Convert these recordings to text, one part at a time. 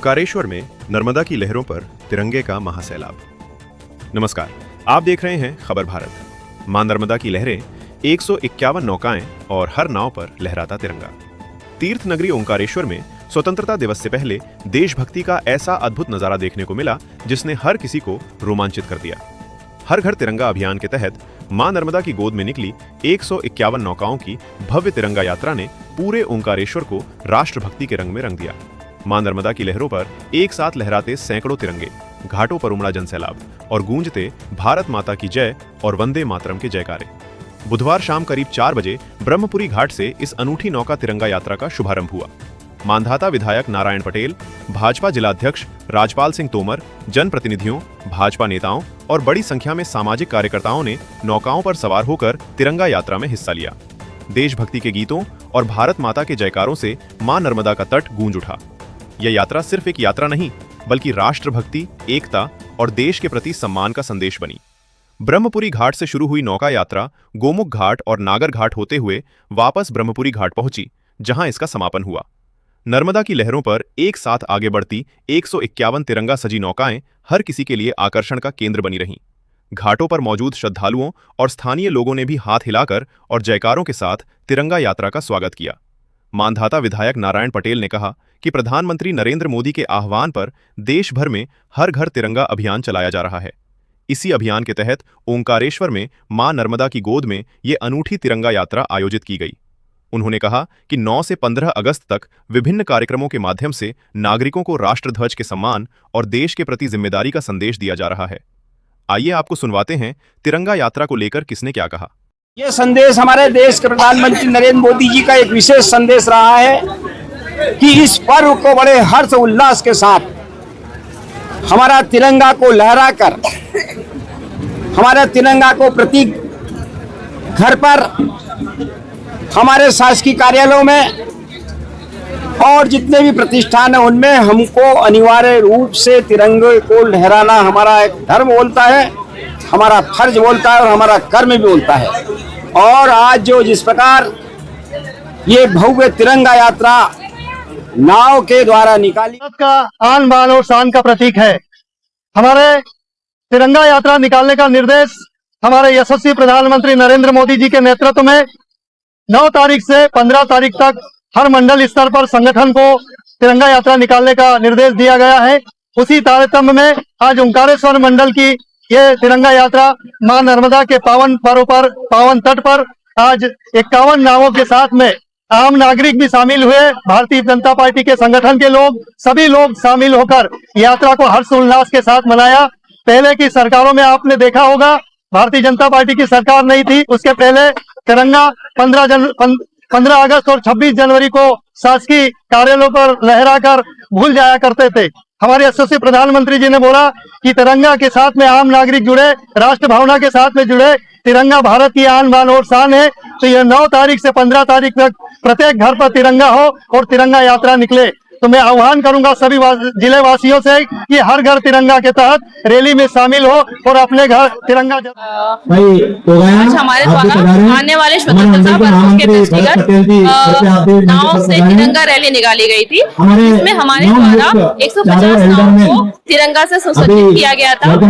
ओंकारेश्वर में नर्मदा की लहरों पर तिरंगे का महासैलाब। नमस्कार, आप देख रहे हैं खबर भारत। मां नर्मदा की लहरें, 151 नौकाएं और हर नाव पर लहराता तिरंगा। तीर्थ नगरी ओंकारेश्वर में स्वतंत्रता दिवस से पहले देशभक्ति का ऐसा अद्भुत नजारा देखने को मिला जिसने हर किसी को रोमांचित कर दिया। हर घर तिरंगा अभियान के तहत मां नर्मदा की गोद में निकली 151 नौकाओं की भव्य तिरंगा यात्रा ने पूरे ओंकारेश्वर को राष्ट्रभक्ति के रंग में रंग दिया। मां नर्मदा की लहरों पर एक साथ लहराते सैकड़ों तिरंगे, घाटों पर उमड़ा जनसैलाब और गूंजते भारत माता की जय और वंदे मातरम के जयकारे। बुधवार शाम करीब 4 बजे ब्रह्मपुरी घाट से इस अनूठी नौका तिरंगा यात्रा का शुभारंभ हुआ। मांधाता विधायक नारायण पटेल, भाजपा जिलाध्यक्ष राजपाल सिंह तोमर, जनप्रतिनिधियों, भाजपा नेताओं और बड़ी संख्या में सामाजिक कार्यकर्ताओं ने नौकाओं पर सवार होकर तिरंगा यात्रा में हिस्सा लिया। देशभक्ति के गीतों और भारत माता के जयकारों से मां नर्मदा का तट गूंज उठा। यह यात्रा सिर्फ एक यात्रा नहीं, बल्कि राष्ट्रभक्ति, एकता और देश के प्रति सम्मान का संदेश बनी। ब्रह्मपुरी घाट से शुरू हुई नौका यात्रा गोमुख घाट और नागर घाट होते हुए वापस ब्रह्मपुरी घाट पहुंची, जहां इसका समापन हुआ। नर्मदा की लहरों पर एक साथ आगे बढ़ती 151 तिरंगा सजी नौकाएं हर किसी के लिए आकर्षण का केंद्र बनी रहीं। घाटों पर मौजूद श्रद्धालुओं और स्थानीय लोगों ने भी हाथ हिलाकर और जयकारों के साथ तिरंगा यात्रा का स्वागत किया। मांधाता विधायक नारायण पटेल ने कहा कि प्रधानमंत्री नरेंद्र मोदी के आह्वान पर देश भर में हर घर तिरंगा अभियान चलाया जा रहा है। इसी अभियान के तहत ओंकारेश्वर में मां नर्मदा की गोद में ये अनूठी तिरंगा यात्रा आयोजित की गई। उन्होंने कहा कि 9 से 15 अगस्त तक विभिन्न कार्यक्रमों के माध्यम से नागरिकों को राष्ट्रध्वज के सम्मान और देश के प्रति जिम्मेदारी का संदेश दिया जा रहा है। आइए आपको सुनवाते हैं तिरंगा यात्रा को लेकर किसने क्या कहा। ये संदेश हमारे देश के प्रधानमंत्री नरेंद्र मोदी जी का एक विशेष संदेश रहा है कि इस पर्व को बड़े हर्ष उल्लास के साथ हमारा तिरंगा को लहराकर, हमारे तिरंगा को प्रतीक घर पर, हमारे शासकीय कार्यालयों में और जितने भी प्रतिष्ठान हैं उनमें हमको अनिवार्य रूप से तिरंगे को लहराना हमारा एक धर्म बोलता है, हमारा फर्ज बोलता है और हमारा कर्म भी बोलता है। और आज जो जिस प्रकार ये भव्य तिरंगा यात्रा नाव के द्वारा निकाली, का आन बान और शान का प्रतीक है। हमारे तिरंगा यात्रा निकालने का निर्देश हमारे यशस्वी प्रधानमंत्री नरेंद्र मोदी जी के नेतृत्व में 9 तारीख से 15 तारीख तक हर मंडल स्तर पर संगठन को तिरंगा यात्रा निकालने का निर्देश दिया गया है। उसी तारतम्य में आज ओंकारेश्वर मंडल की ये तिरंगा यात्रा मां नर्मदा के पावन पर्व पर, पावन तट पर आज 51 नावों के साथ में आम नागरिक भी शामिल हुए। भारतीय जनता पार्टी के संगठन के लोग, सभी लोग शामिल होकर यात्रा को हर्ष उल्लास के साथ मनाया। पहले की सरकारों में आपने देखा होगा, भारतीय जनता पार्टी की सरकार नहीं थी, उसके पहले तिरंगा 15 अगस्त और 26 जनवरी को शासकीय कार्यालयों पर लहराकर भूल जाया करते थे। हमारे यशस्वी प्रधानमंत्री जी ने बोला कि तिरंगा के साथ में आम नागरिक जुड़े, राष्ट्र भावना के साथ में जुड़े, तिरंगा भारत की आन बान और शान है। तो ये 9 तारीख से 15 तारीख तक प्रत्येक घर पर तिरंगा हो और तिरंगा यात्रा निकले। तो मैं आह्वान करूंगा सभी जिले वासियों से कि हर घर तिरंगा के तहत रैली में शामिल हो और अपने घर तिरंगा। आज हमारे द्वारा आने वाले स्वतंत्रता पर्व के दृष्टिगत नाव से तिरंगा रैली निकाली गई थी, जिसमें हमारे द्वारा 150 नावों को तिरंगा से सुसज्जित किया गया था। और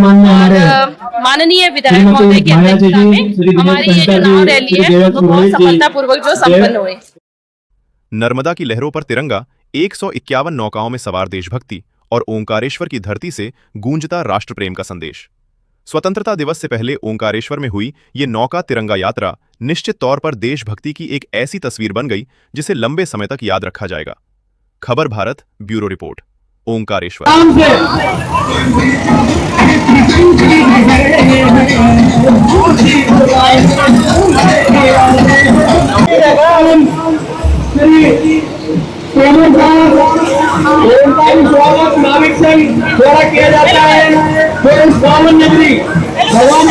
माननीय विधायक महोदय की अध्यक्षता में हमारी ये जो नाव रैली है वो बहुत सफलतापूर्वक जो संपन्न हुई। नर्मदा की लहरों पर तिरंगा, 151 नौकाओं में सवार देशभक्ति और ओंकारेश्वर की धरती से गूंजता राष्ट्र प्रेम का संदेश। स्वतंत्रता दिवस से पहले ओंकारेश्वर में हुई ये नौका तिरंगा यात्रा निश्चित तौर पर देशभक्ति की एक ऐसी तस्वीर बन गई जिसे लंबे समय तक याद रखा जाएगा। खबर भारत ब्यूरो रिपोर्ट, ओंकारेश्वर। नाविक संघ द्वारा किया जाता है। तो इस पावन नगरी भगवान